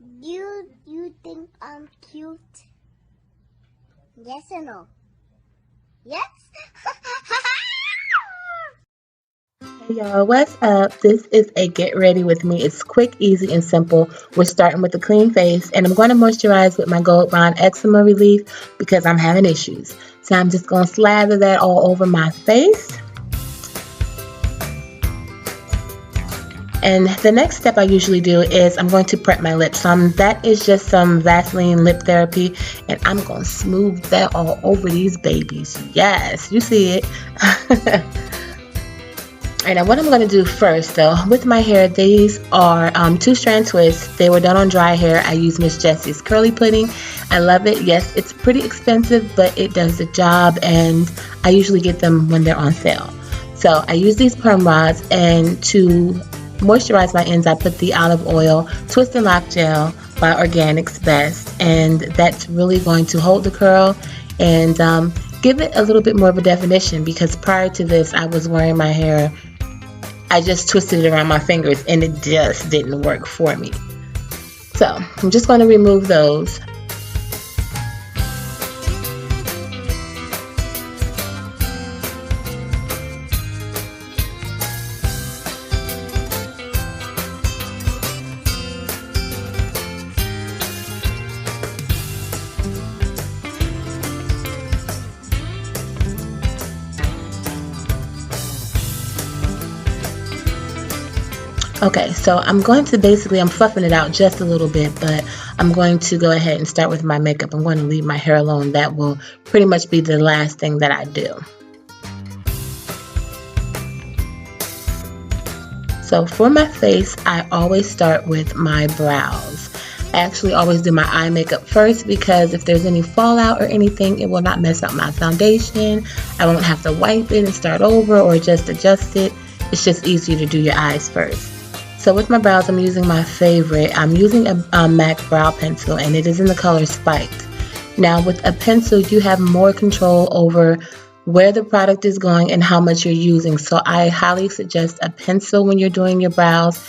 You think I'm cute? Yes or no? Yes? Hey y'all, what's up? This is a get ready with me. It's quick, easy, and simple. We're starting with a clean face, and I'm going to moisturize with my Gold Bond Eczema Relief because I'm having issues. So I'm just going to slather that all over my face. And the next step I usually do is I'm going to prep my lips. That is just some Vaseline lip therapy, and I'm going to smooth that all over these babies. Yes, you see it. Alright, now what I'm going to do first though, with my hair, these are 2-strand twists. They were done on dry hair. I use Miss Jessie's curly pudding. I love it. Yes, it's pretty expensive, but it does the job, and I usually get them when they're on sale. So I use these perm rods, and to moisturize my ends, I put the olive oil twist and lock gel by Organics Best, and that's really going to hold the curl and give it a little bit more of a definition, because prior to this I was wearing my hair, I just twisted it around my fingers and it just didn't work for me. So I'm just going to remove those. Okay, so I'm fluffing it out just a little bit, but I'm going to go ahead and start with my makeup. I'm going to leave my hair alone. That will pretty much be the last thing that I do. So for my face, I always start with my brows. I actually always do my eye makeup first, because if there's any fallout or anything, it will not mess up my foundation. I won't have to wipe it and start over or just adjust it. It's just easier to do your eyes first. So with my brows, I'm using my favorite. I'm using a MAC brow pencil, and it is in the color Spiked. Now with a pencil, you have more control over where the product is going and how much you're using. So I highly suggest a pencil when you're doing your brows,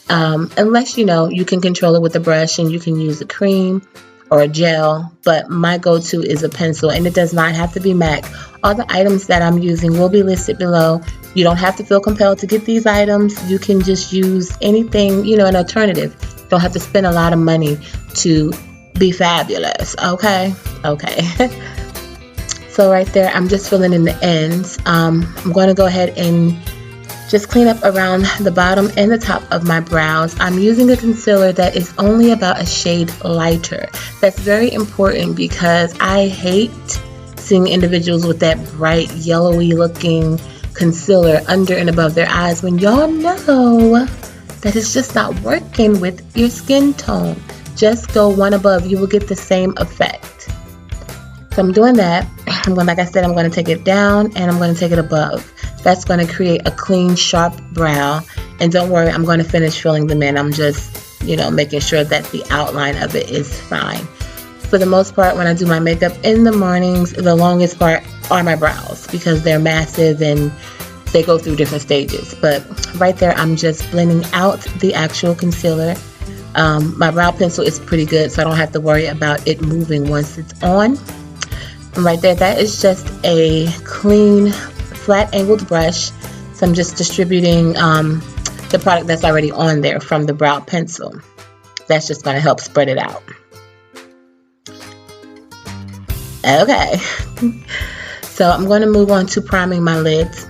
unless you can control it with a brush and you can use a cream or a gel, but my go-to is a pencil, and it does not have to be MAC. All the items that I'm using will be listed below. You don't have to feel compelled to get these items. You can just use anything, an alternative. You don't have to spend a lot of money to be fabulous, okay? So right there, I'm just filling in the ends. I'm going to go ahead and just clean up around the bottom and the top of my brows. I'm using a concealer that is only about a shade lighter. That's very important, because I hate seeing individuals with that bright yellowy looking concealer under and above their eyes, when y'all know that it's just not working with your skin tone. Just go one above, you will get the same effect. So I'm doing that. Like I said, I'm going to take it down and I'm going to take it above. That's going to create a clean, sharp brow. And don't worry, I'm going to finish filling them in. I'm just, making sure that the outline of it is fine. For the most part, when I do my makeup in the mornings, the longest part are my brows, because they're massive and they go through different stages. But right there, I'm just blending out the actual concealer. My brow pencil is pretty good, so I don't have to worry about it moving once it's on. And right there, that is just a clean, flat angled brush. So I'm just distributing the product that's already on there from the brow pencil. That's just going to help spread it out. Okay, so I'm going to move on to priming my lids,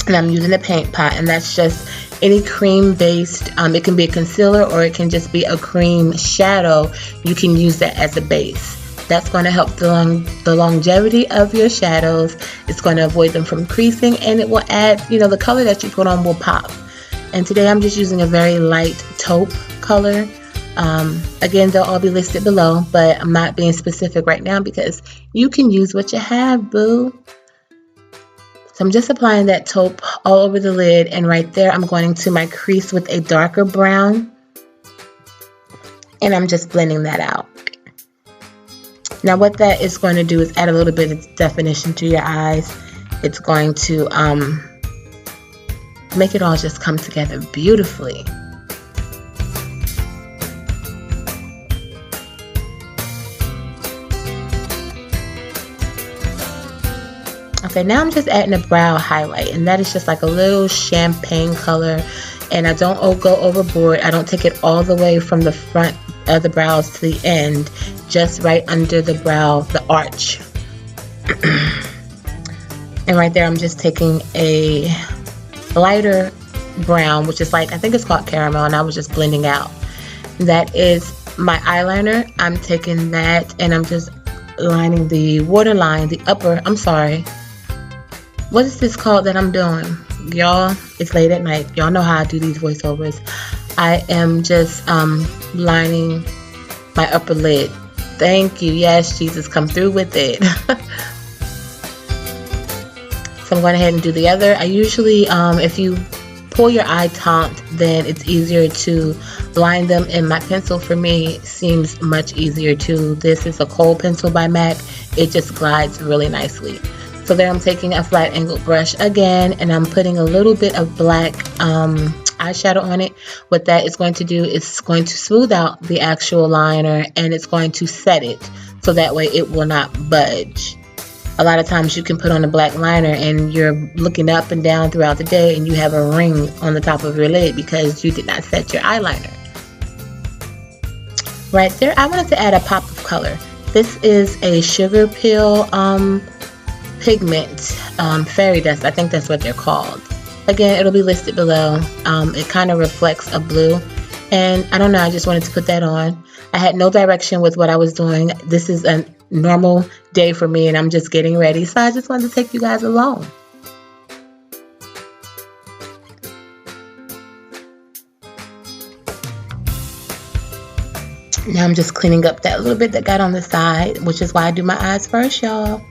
and I'm using a paint pot, and that's just any cream based, it can be a concealer or it can just be a cream shadow. You can use that as a base. That's going to help the longevity of your shadows. It's going to avoid them from creasing, and it will add, the color that you put on will pop. And today I'm just using a very light taupe color. Again, they'll all be listed below, but I'm not being specific right now because you can use what you have, boo. So I'm just applying that taupe all over the lid, and right there I'm going to my crease with a darker brown, and I'm just blending that out. Now what that is going to do is add a little bit of definition to your eyes. It's going to make it all just come together beautifully. Okay, now I'm just adding a brow highlight, and that is just like a little champagne color. And I don't go overboard. I don't take it all the way from the front of the brows to the end, just right under the brow, the arch. And right there, I'm just taking a lighter brown, which is like, I think it's called caramel, and I was just blending out. That is my eyeliner. I'm taking that and I'm just lining the waterline, the upper, I'm sorry. What is this called that I'm doing? Y'all, it's late at night. Y'all know how I do these voiceovers. I am just lining my upper lid. Thank you. Yes, Jesus, come through with it. So I'm going ahead and do the other. I usually, if you pull your eye taunt, then it's easier to line them, and my pencil for me seems much easier too. This is a Kohl pencil by MAC. It just glides really nicely. So there I'm taking a flat angled brush again, and I'm putting a little bit of black eyeshadow on it. What that is going to do is going to smooth out the actual liner, and it's going to set it so that way it will not budge. A lot of times you can put on a black liner and you're looking up and down throughout the day and you have a ring on the top of your lid because you did not set your eyeliner. Right there, I wanted to add a pop of color. This is a sugar peel pigment, fairy dust. I think that's what they're called. Again, it'll be listed below. It kind of reflects a blue. And I don't know, I just wanted to put that on. I had no direction with what I was doing. This is a normal day for me and I'm just getting ready. So I just wanted to take you guys along. Now I'm just cleaning up that little bit that got on the side, which is why I do my eyes first, y'all.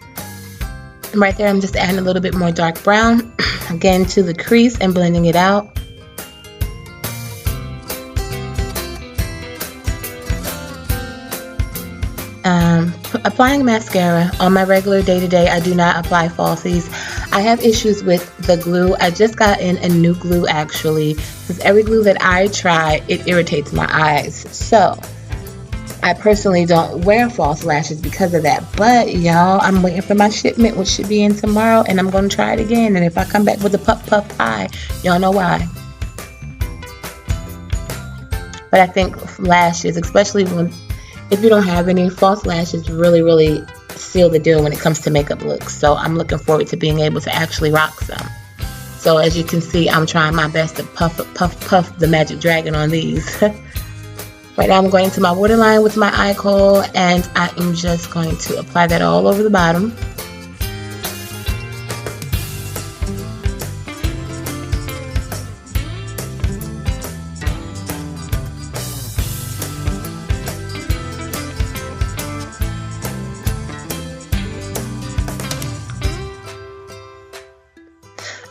And right there, I'm just adding a little bit more dark brown, again to the crease and blending it out. Applying mascara on my regular day-to-day. I do not apply falsies. I have issues with the glue. I just got in a new glue actually, because every glue that I try, it irritates my eyes. So I personally don't wear false lashes because of that. But y'all, I'm waiting for my shipment, which should be in tomorrow, and I'm going to try it again. And if I come back with a puff eye, y'all know why. But I think lashes, especially if you don't have any, false lashes really seal the deal when it comes to makeup looks. So I'm looking forward to being able to actually rock some. So as you can see, I'm trying my best to puff the magic dragon on these. Right now I'm going into my waterline with my eye kohl, and I am just going to apply that all over the bottom.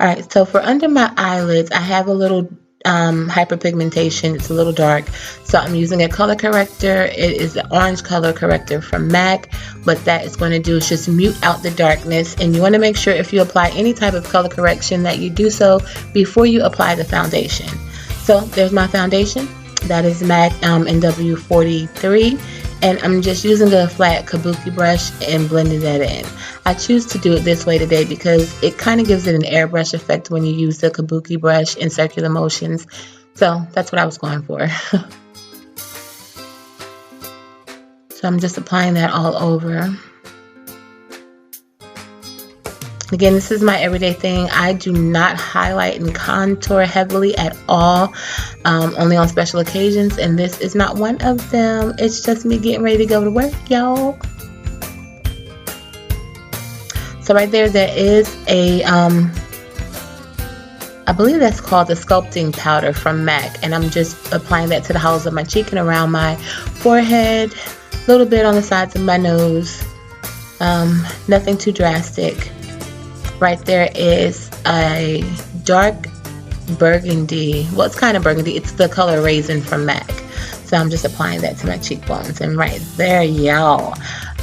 Alright, so for under my eyelids, I have a little hyperpigmentation. It's a little dark, so I'm using a color corrector. It is the orange color corrector from MAC. What that is going to do is just mute out the darkness, and you want to make sure if you apply any type of color correction that you do so before you apply the foundation. So there's my foundation. That is MAC NW43, and I'm just using a flat kabuki brush and blending that in. I choose to do it this way today because it kind of gives it an airbrush effect when you use the kabuki brush in circular motions. So that's what I was going for. So I'm just applying that all over. Again, this is my everyday thing. I do not highlight and contour heavily at all, only on special occasions, and this is not one of them. It's just me getting ready to go to work, y'all. So right there is a, I believe that's called the sculpting powder from MAC, and I'm just applying that to the hollows of my cheek and around my forehead, a little bit on the sides of my nose, nothing too drastic. Right there is a dark burgundy, well, it's kind of burgundy, it's the color Raisin from MAC. So I'm just applying that to my cheekbones, and right there, y'all,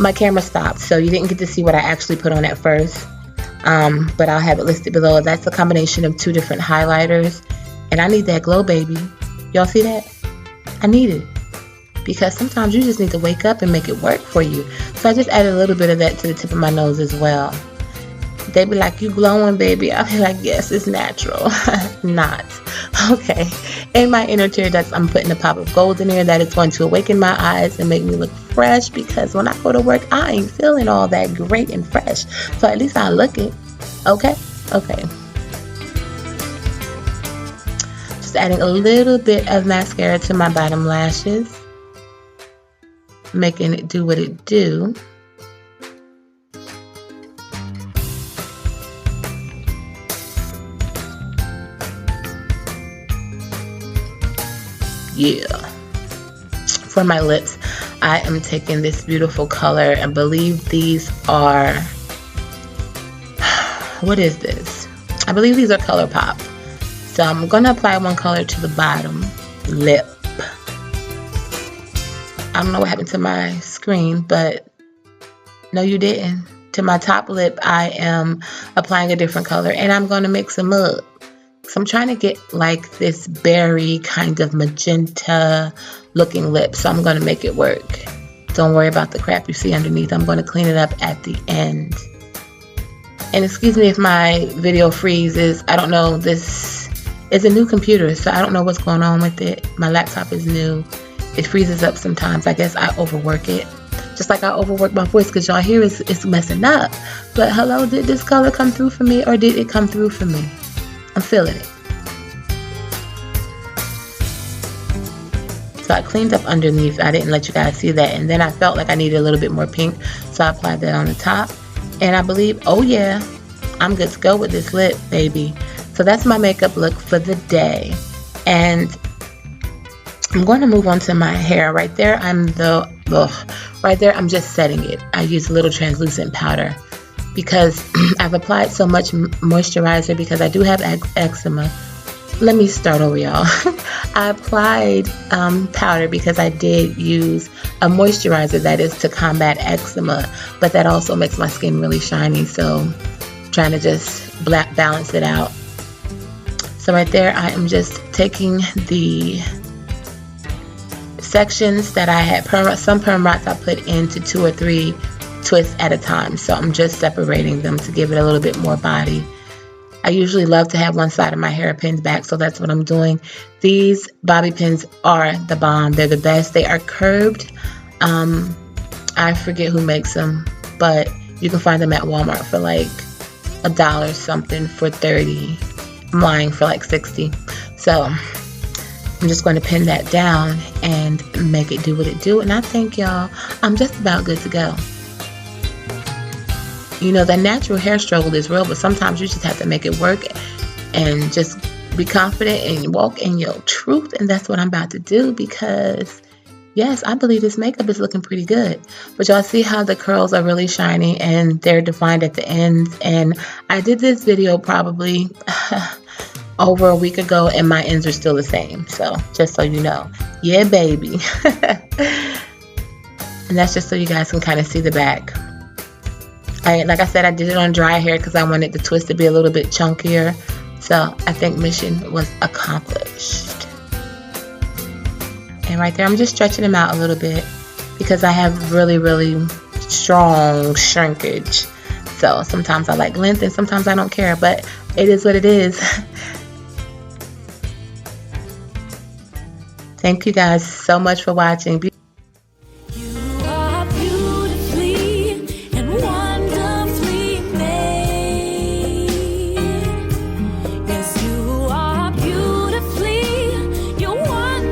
my camera stopped, so you didn't get to see what I actually put on at first, but I'll have it listed below. That's a combination of two different highlighters, and I need that glow, baby. Y'all see that? I need it, because sometimes you just need to wake up and make it work for you. So I just added a little bit of that to the tip of my nose as well. They be like, you glowing, baby. I'll be like, yes, it's natural. Not. Okay. In my inner tear ducts, I'm putting a pop of gold in there that is going to awaken my eyes and make me look fresh, because when I go to work, I ain't feeling all that great and fresh. So at least I look it. Okay? Okay. Just adding a little bit of mascara to my bottom lashes, making it do what it do. Yeah. For my lips, I am taking this beautiful color. I believe these are, what is this? I believe these are ColourPop. So I'm going to apply one color to the bottom lip. I don't know what happened to my screen, but no, you didn't. To my top lip, I am applying a different color, and I'm going to mix them up. So I'm trying to get like this berry kind of magenta looking lip. So I'm going to make it work. Don't worry about the crap you see underneath. I'm going to clean it up at the end. And excuse me if my video freezes. I don't know. This is a new computer, so I don't know what's going on with it. My laptop is new. It freezes up sometimes. I guess I overwork it. Just like I overwork my voice, because y'all hear it's messing up. But hello, did this color come through for me, or did it come through for me? I'm feeling it. So I cleaned up underneath. I didn't let you guys see that. And then I felt like I needed a little bit more pink, so I applied that on the top. And I believe, oh yeah, I'm good to go with this lip, baby. So that's my makeup look for the day. And I'm going to move on to my hair. Right there, I'm just setting it. I use a little translucent powder because I've applied so much moisturizer because I do have eczema. Let me start over, y'all. I applied powder because I did use a moisturizer that is to combat eczema, but that also makes my skin really shiny, so I'm trying to just balance it out. So right there, I am just taking the sections that I had, some perm rots I put into 2 or 3 twists at a time. So I'm just separating them to give it a little bit more body. I usually love to have one side of my hair pinned back, so that's what I'm doing. These bobby pins are the bomb. They're the best. They are curved. I forget who makes them, but you can find them at Walmart for like $1 something for 30. I'm lying, for like 60. So I'm just going to pin that down and make it do what it do. And I think, y'all, I'm just about good to go. You know, the natural hair struggle is real, but sometimes you just have to make it work and just be confident and walk in your truth. And that's what I'm about to do because, yes, I believe this makeup is looking pretty good. But y'all see how the curls are really shiny and they're defined at the ends. And I did this video probably over a week ago and my ends are still the same. So just so you know. Yeah, baby. And that's just so you guys can kind of see the back. Like I said, I did it on dry hair because I wanted the twist to be a little bit chunkier. So I think mission was accomplished. And right there, I'm just stretching them out a little bit because I have really, really strong shrinkage. So sometimes I like length and sometimes I don't care, but it is what it is. Thank you guys so much for watching.